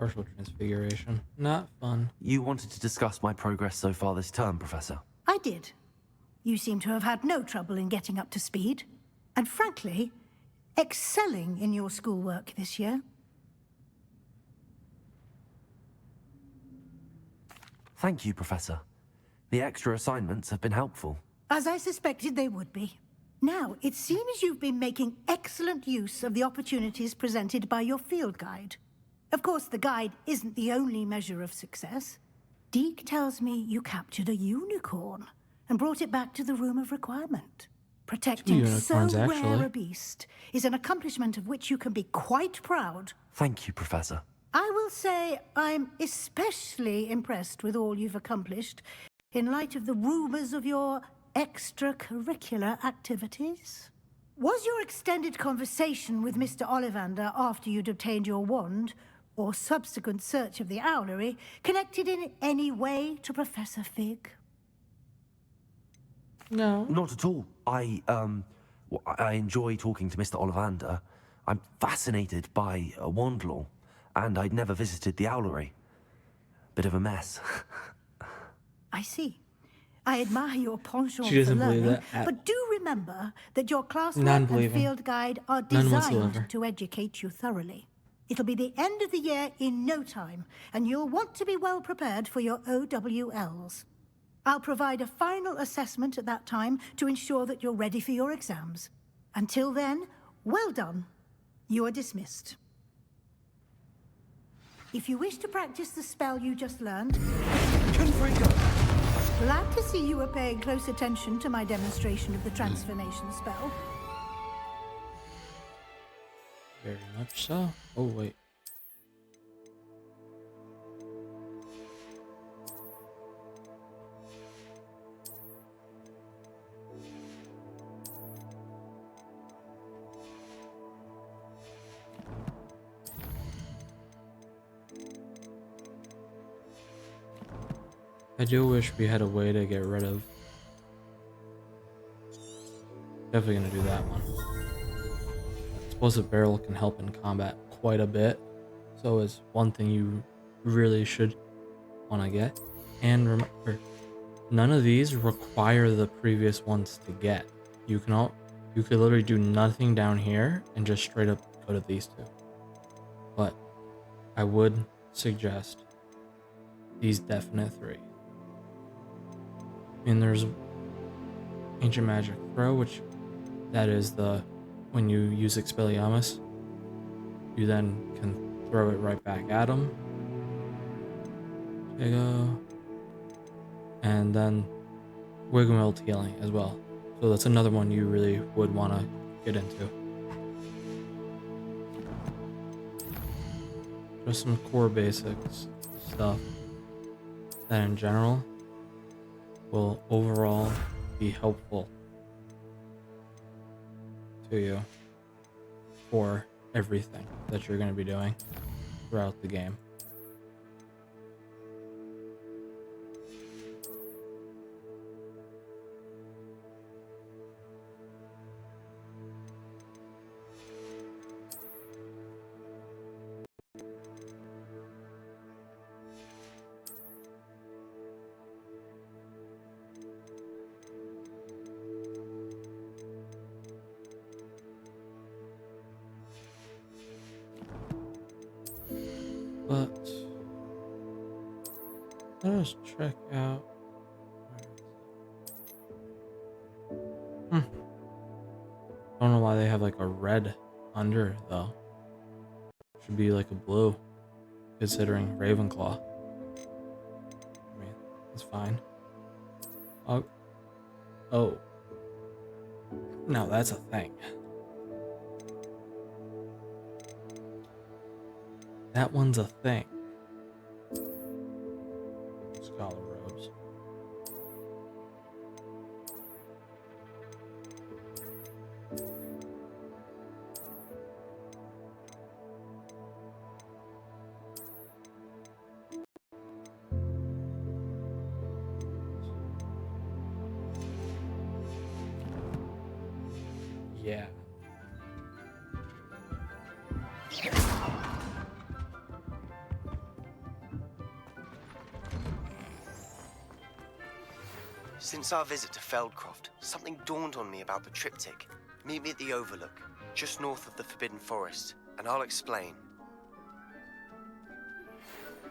Partial transfiguration. Not fun. You wanted to discuss my progress so far this term, Professor? I did. You seem to have had no trouble in getting up to speed. And frankly, excelling in your schoolwork this year. Thank you, Professor. The extra assignments have been helpful. As I suspected they would be. Now, it seems you've been making excellent use of the opportunities presented by your field guide. Of course, the guide isn't the only measure of success. Deke tells me you captured a unicorn and brought it back to the Room of Requirement. Protecting so rare a beast is an accomplishment of which you can be quite proud. Thank you, Professor. I will say I'm especially impressed with all you've accomplished in light of the rumors of your extracurricular activities. Was your extended conversation with Mr. Ollivander after you'd obtained your wand, or subsequent search of the owlery, connected in any way to Professor Fig? No. Not at all. I enjoy talking to Mr. Ollivander. I'm fascinated by wand law, and I'd never visited the owlery. Bit of a mess. I see. I admire your penchant She doesn't for believe learning, that but do remember that your classwork and Non-believing. field guide are None designed whatsoever. to educate you thoroughly. It'll be the end of the year in no time, and you'll want to be well prepared for your OWLs. I'll provide a final assessment at that time to ensure that you're ready for your exams. Until then, well done. You are dismissed. If you wish to practice the spell you just learned, glad to see you were paying close attention to my demonstration of the transformation spell. Very much so. Oh, wait. I do wish we had a way to get rid of. Definitely gonna do that one. Explosive barrel can help in combat quite a bit, so it's one thing you really should want to get. And remember, none of these require the previous ones to get. You could literally do nothing down here and just straight up go to these two. But I would suggest these definite three. And there's Ancient Magic Throw, which that is when you use Expelliarmus, you then can throw it right back at him. There you go. And then Wiggled Healing as well. So that's another one you really would want to get into. Just some core basics stuff that in general will overall be helpful to you for everything that you're going to be doing throughout the game. But let us check out. Don't know why they have like a red under though. Should be like a blue, considering Ravenclaw. I mean, it's fine. Oh. Now that's a thing. That one's a thing. Scholar robes. Yeah. Since our visit to Feldcroft, something dawned on me about the triptych. Meet me at the Overlook, just north of the Forbidden Forest, and I'll explain.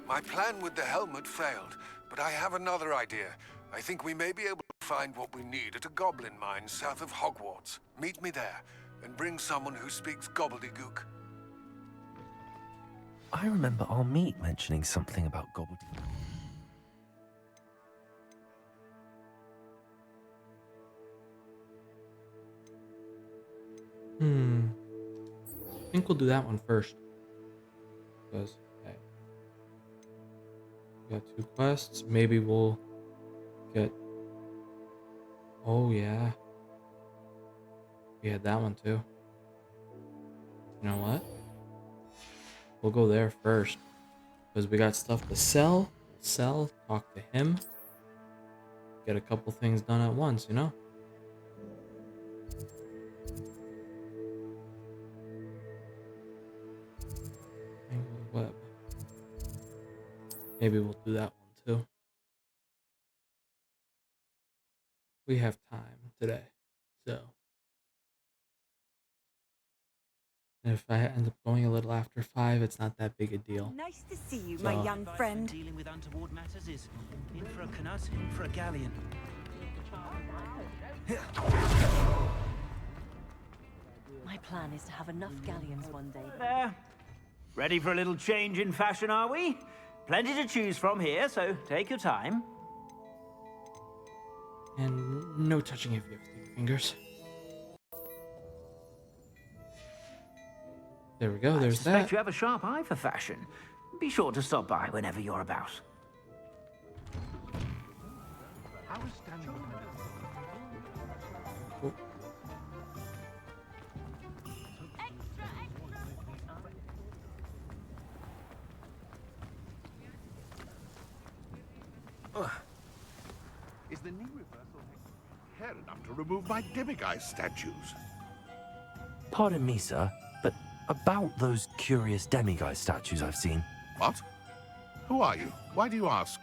My plan with the helmet failed, but I have another idea. I think we may be able to find what we need at a goblin mine south of Hogwarts. Meet me there, and bring someone who speaks gobbledygook. I remember our meet mentioning something about gobbledygook. I think we'll do that one first. Because, okay. We got 2 quests. Maybe we'll get... Oh, yeah. We had that one too. You know what? We'll go there first. Because we got stuff to sell. Sell, talk to him. Get a couple things done at once, you know? Web. Maybe we'll do that one too. We have time today, so if I end up going a little after 5, it's not that big a deal. Nice to see you, my young friend. Dealing with untoward matters is in for a canut, in for a galleon. My plan is to have enough galleons one day. There. Ready for a little change in fashion, are we? Plenty to choose from here, so take your time. And no touching if you have 3 fingers. There we go, I there's suspect that. you have a sharp eye for fashion. Be sure to stop by whenever you're about. Oh. Is the knee reversal hair enough to remove my demiguise statues? Pardon me, sir, but about those curious demiguise statues I've seen. What? Who are you? Why do you ask?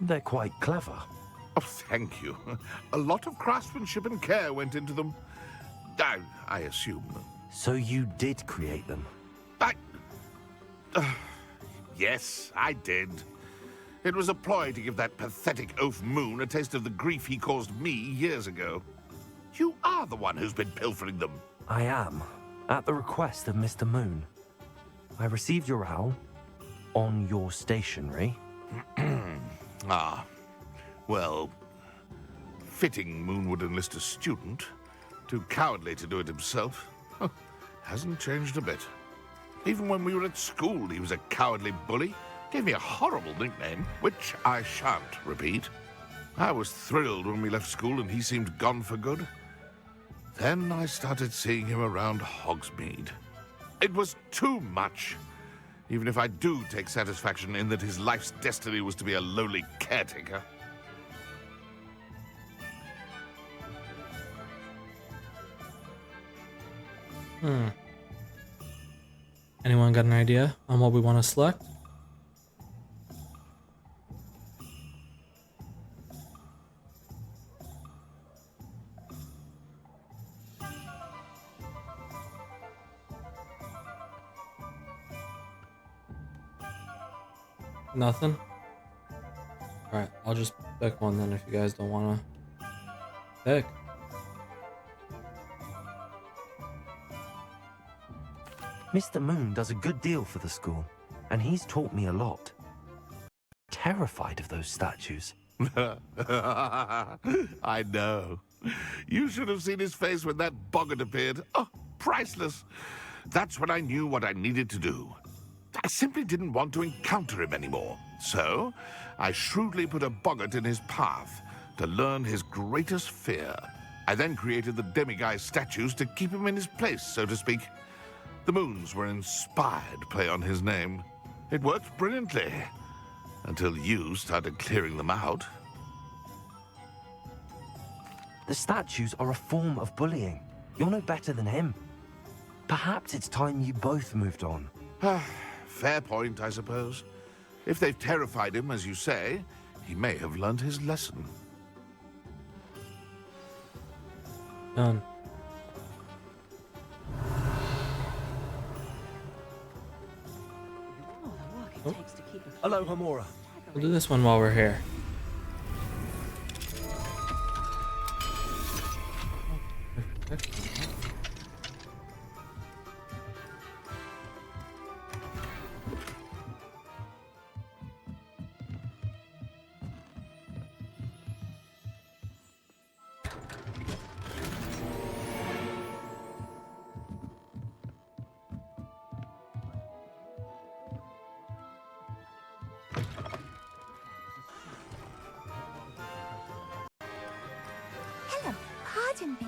They're quite clever. Oh, thank you. A lot of craftsmanship and care went into them. I assume. So you did create them? Yes, I did. It was a ploy to give that pathetic oaf Moon a taste of the grief he caused me years ago. You are the one who's been pilfering them. I am, at the request of Mr. Moon. I received your owl on your stationery. Ah, well, fitting Moon would enlist a student. Too cowardly to do it himself. Hasn't changed a bit. Even when we were at school, he was a cowardly bully. Gave me a horrible nickname, which I shan't repeat. I was thrilled when we left school and he seemed gone for good. Then I started seeing him around Hogsmeade. It was too much. Even if I do take satisfaction in that his life's destiny was to be a lowly caretaker. Anyone got an idea on what we want to select? Nothing? Alright, I'll just pick one then if you guys don't want to pick. Mr. Moon does a good deal for the school, and he's taught me a lot. Terrified of those statues. I know. You should have seen his face when that boggart appeared. Oh, priceless. That's when I knew what I needed to do. I simply didn't want to encounter him anymore. So, I shrewdly put a boggart in his path to learn his greatest fear. I then created the demiguise statues to keep him in his place, so to speak. The moons were an inspired play on his name. It worked brilliantly, until you started clearing them out. The statues are a form of bullying. You're no better than him. Perhaps it's time you both moved on. Fair point, I suppose. If they've terrified him, as you say, he may have learned his lesson. Done. All the work it takes to keep a Hello, Hamura. We'll do this one while we're here. Hello, pardon me.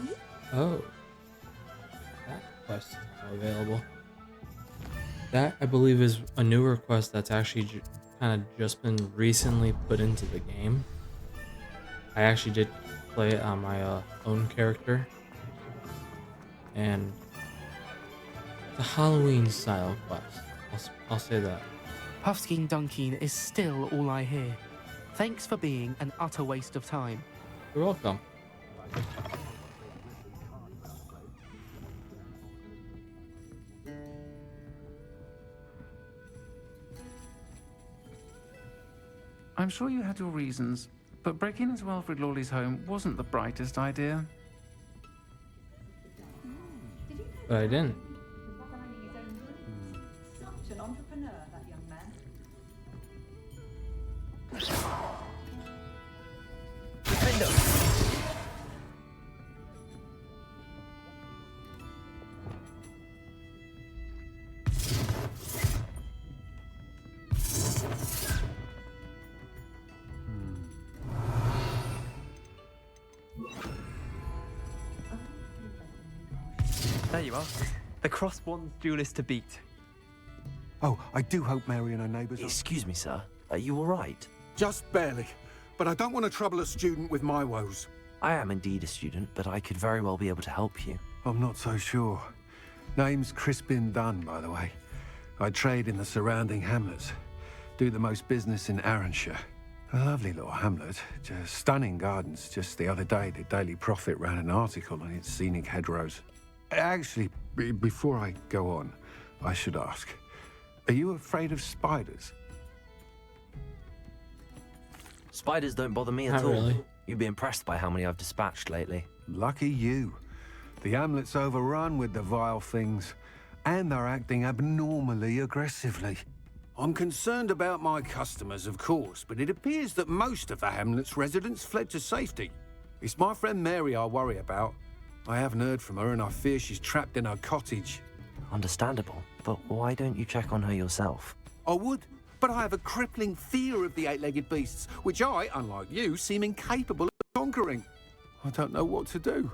Oh, that quest is now available. That, I believe, is a newer quest that's actually kind of just been recently put into the game. I actually did play it on my own character, and the Halloween style quest. I'll say that. Puffskein Dunkin is still all I hear. Thanks for being an utter waste of time. You're welcome. I'm sure you had your reasons, but breaking into Wilfred Lawley's home wasn't the brightest idea. But I didn't. Such an entrepreneur, that young man. There you are. The cross-wands duelist to beat. Oh, I do hope Mary and her neighbours are... Excuse me, sir. Are you all right? Just barely. But I don't want to trouble a student with my woes. I am indeed a student, but I could very well be able to help you. I'm not so sure. Name's Crispin Dunn, by the way. I trade in the surrounding hamlets. Do the most business in Arranshire. A lovely little hamlet. Just stunning gardens. Just the other day, the Daily Prophet ran an article on its scenic hedgerows. Actually, before I go on, I should ask, are you afraid of spiders? Spiders don't bother me at Not all. really. You'd be impressed by how many I've dispatched lately. Lucky you. The hamlet's overrun with the vile things, and they're acting abnormally aggressively. I'm concerned about my customers, of course, but it appears that most of the hamlet's residents fled to safety. It's my friend Mary I worry about. I haven't heard from her, and I fear she's trapped in her cottage. Understandable, but why don't you check on her yourself? I would, but I have a crippling fear of the eight-legged beasts, which I, unlike you, seem incapable of conquering. I don't know what to do.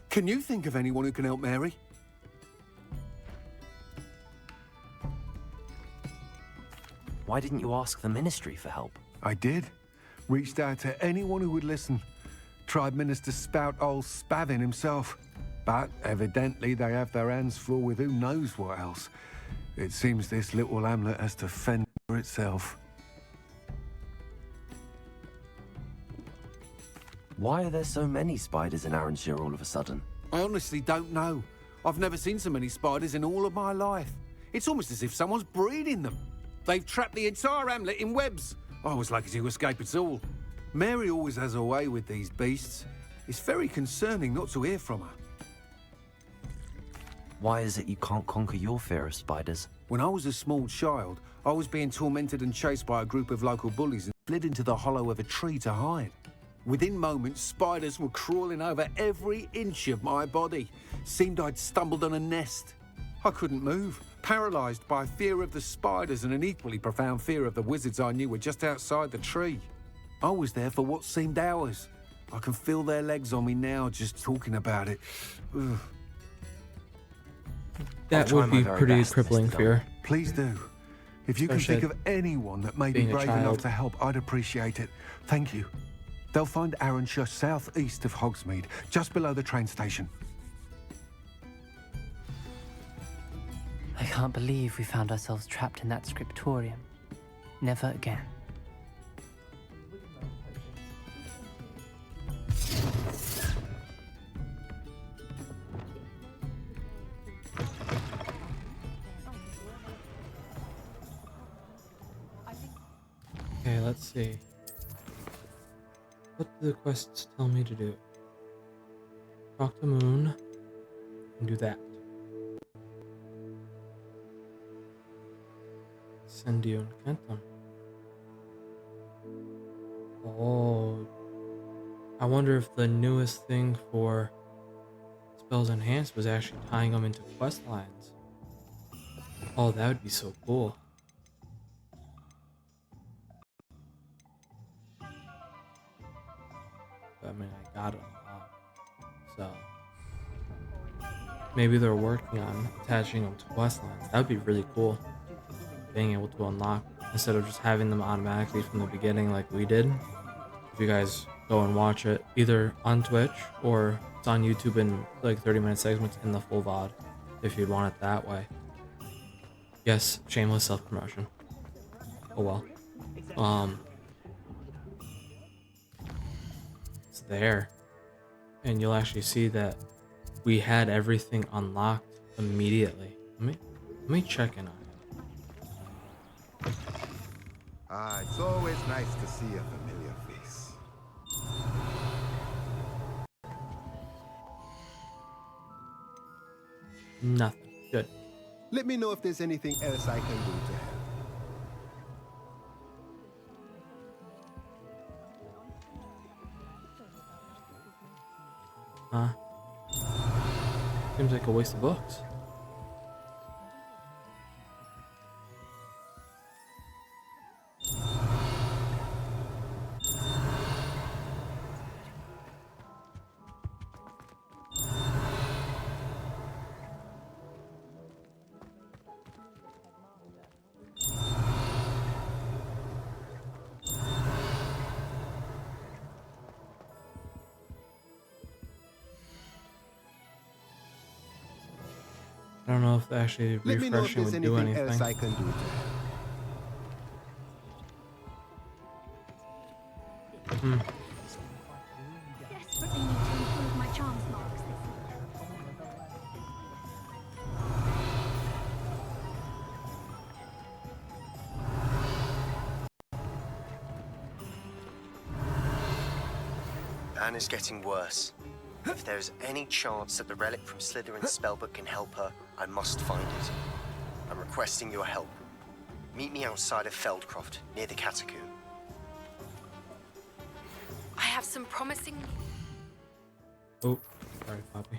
Can you think of anyone who can help Mary? Why didn't you ask the ministry for help? I did. Reached out to anyone who would listen. Tried Minister Spout old Spavin himself. But evidently they have their hands full with who knows what else. It seems this little hamlet has to fend for itself. Why are there so many spiders in Arranshire all of a sudden? I honestly don't know. I've never seen so many spiders in all of my life. It's almost as if someone's breeding them. They've trapped the entire hamlet in webs. I was lucky to escape it all. Mary always has a way with these beasts. It's very concerning not to hear from her. Why is it you can't conquer your fear of spiders? When I was a small child, I was being tormented and chased by a group of local bullies and slid into the hollow of a tree to hide. Within moments, spiders were crawling over every inch of my body. Seemed I'd stumbled on a nest. I couldn't move, paralysed by fear of the spiders and an equally profound fear of the wizards I knew were just outside the tree. I was there for what seemed hours. I can feel their legs on me now just talking about it. Ugh. That would be pretty crippling fear. Please do. If you can think of anyone that may be being a brave enough child. to help, I'd appreciate it. Thank you. They'll find Arranshire southeast of Hogsmeade, just below the train station. I can't believe we found ourselves trapped in that scriptorium. never again. Okay, let's see. What do the quests tell me to do? Talk to Moon and do that. Send you and Kenton. Oh, I wonder if the newest thing for Spells Enhanced was actually tying them into quest lines. Oh, that would be so cool. I mean, I got it unlocked. So maybe they're working on attaching them to quest lines. That would be really cool. Being able to unlock instead of just having them automatically from the beginning like we did. If you guys go and watch it either on Twitch or it's on YouTube in like 30-minute segments in the full VOD if you'd want it that way. Yes, shameless self-promotion. Oh well. It's there. And you'll actually see that we had everything unlocked immediately. Let me check in on it. Ah, it's always nice to see a familiar face. Nothing. Good. Let me know if there's anything else I can do to help. Huh? Seems like a waste of books. I don't know if actually refreshing would do anything. Else I can do to help. Desperately need to improve my charms marks. Anna's getting worse. If there is any chance that the relic from Slytherin's spellbook can help her, I must find it. I'm requesting your help. Meet me outside of Feldcroft, near the catacomb. I have some promising... Oh, sorry, Poppy.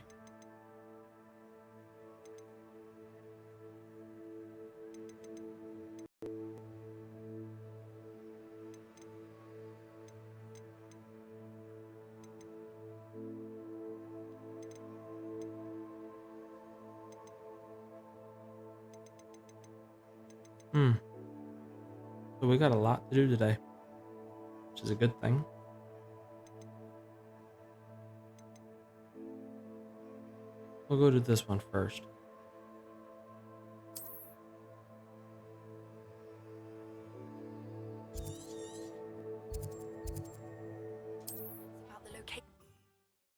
So we got a lot to do today, which is a good thing. We'll go to this one first.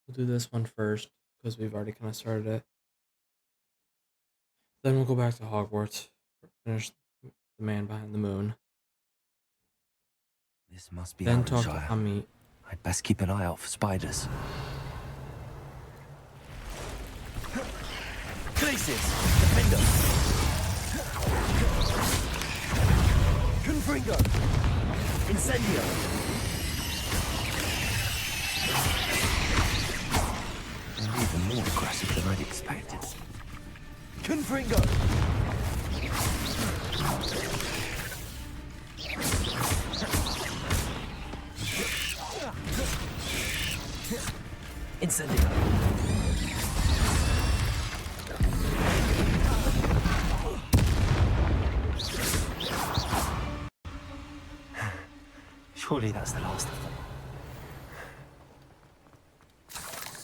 We'll do this one first because we've already kind of started it. Then we'll go back to Hogwarts, finish The Man Behind the Moon. This must be Then talk to Ardenshire. Amit. I'd best keep an eye out for spiders. Glacis! Defender! Confringo! Incendio! They're even more aggressive than I'd expected. Confringo! Incendio! Surely that's the last of them.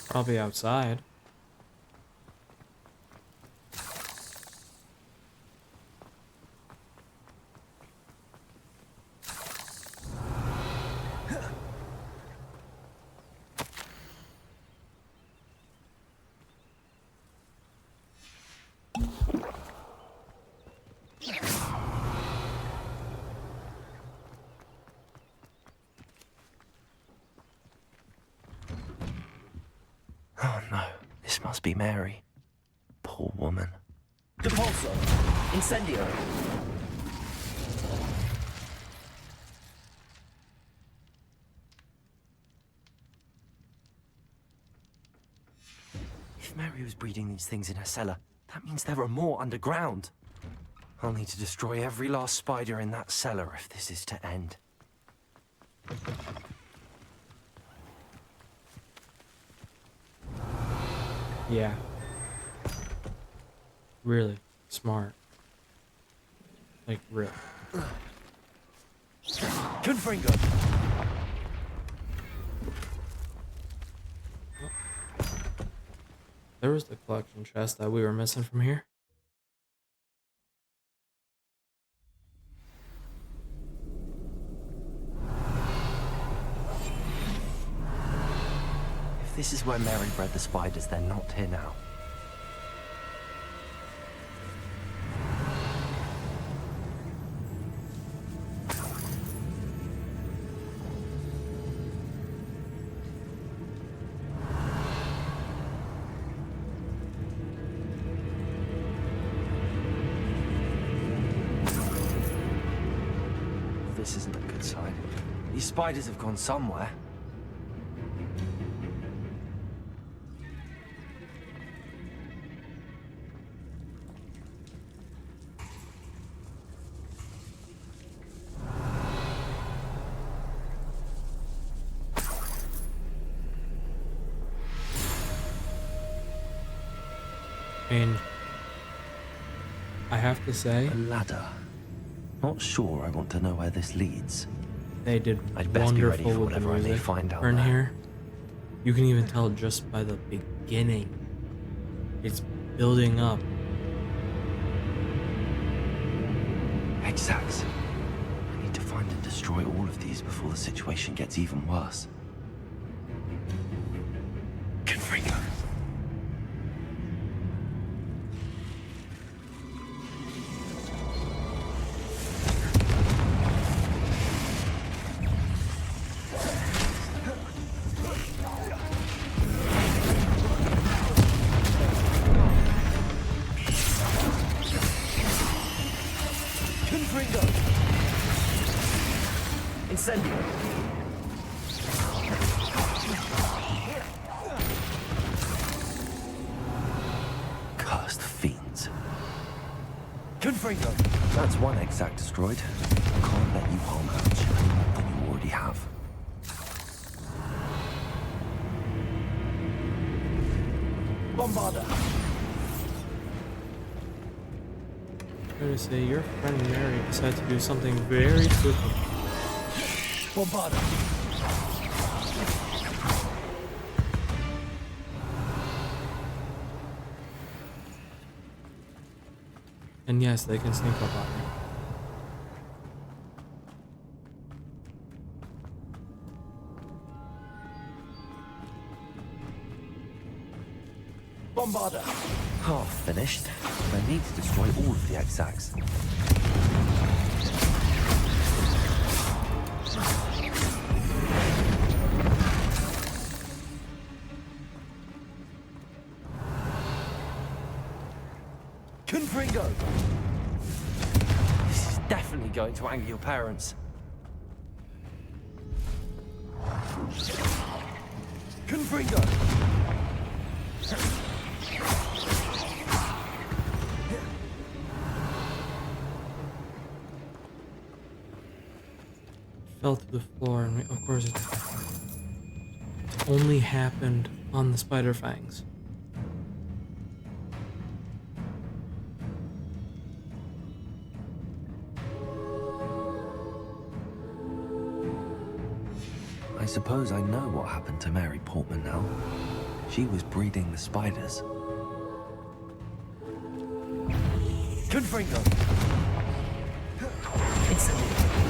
Probably outside. must be Mary. Poor woman. Depulso. Incendio. If Mary was breeding these things in her cellar, that means there are more underground. I'll need to destroy every last spider in that cellar if this is to end. Yeah. Really smart. Like, really. Confringo. There was the collection chest that we were missing from here. If this is where Mary bred the spiders, they're not here now. This isn't a good sign. These spiders have gone somewhere. And I have to say, A ladder. Not sure I want to know where this leads. they did I'd best be ready wonderful for with the whatever I may music find out in there. here. You can even tell just by the beginning. It's building up. Exact. I need to find and destroy all of these before the situation gets even worse. Confringo. Confringo. Incendio. Cursed fiends. Confringo. That's one exact destroyed. Can't let you harm Ouch any more than you already have. Bombarda. I'm going to say your friend Mary decided to do something very quickly. Bombarda. And yes, they can sneak up on me. Bombarda. Half finished. I need to destroy all of the exacts. Confringo. This is definitely going to anger your parents. Confringo. Fell to the floor, and of course it only happened on the spider fangs. I suppose I know what happened to Mary Portman now. She was breeding the spiders. Confringo. Incendio.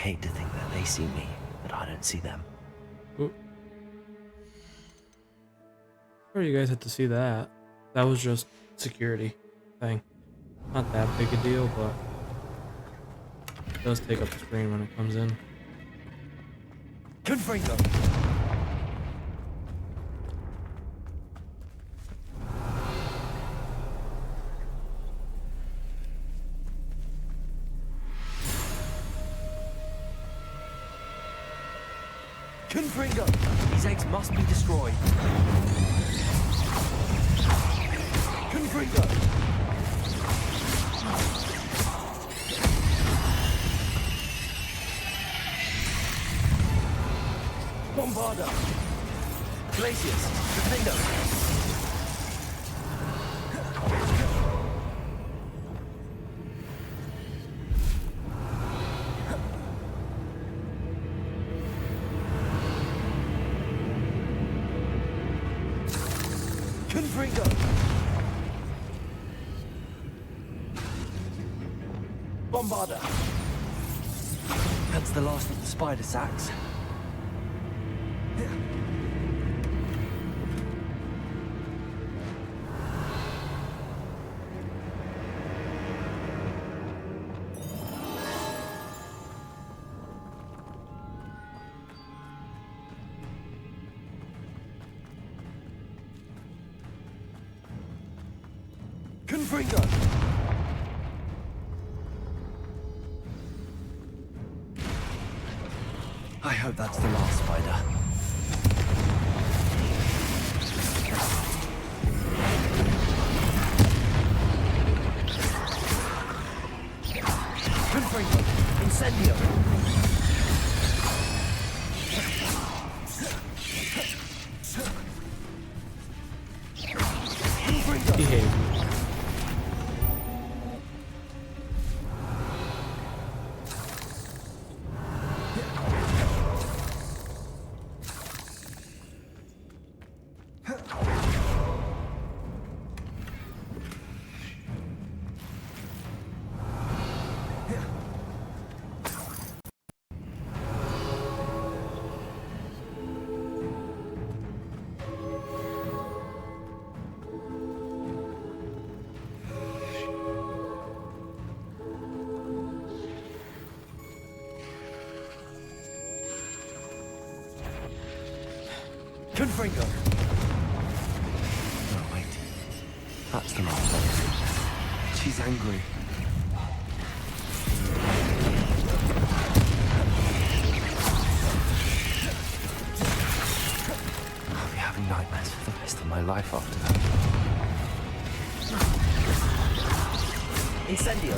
hate to think that they see me, but I don't see them. Ooh. Sure, you guys had to see that. That was just security thing. Not that big a deal, but it does take up the screen when it comes in. Confringo. Confringo. These eggs must be destroyed. Confringo. Bombarda. Glacius, Confringo. Confringo. Bombarda. That's the last of the spider sacks. Confringo. I hope that's the last spider. Confringo. Incendio. Confringo. Behave. Confringo. No, wait. That's the last one. She's angry. I'll be having nightmares for the rest of my life after that. Incendio.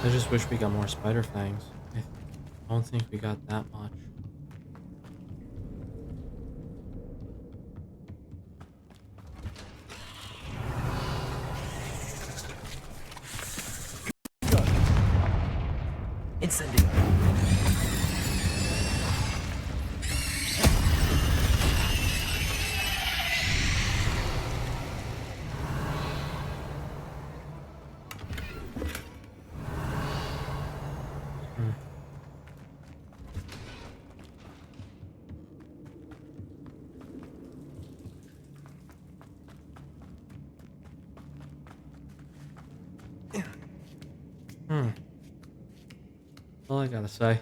I just wish we got more spider fangs. I don't think we got that much. Incendio. All I gotta say.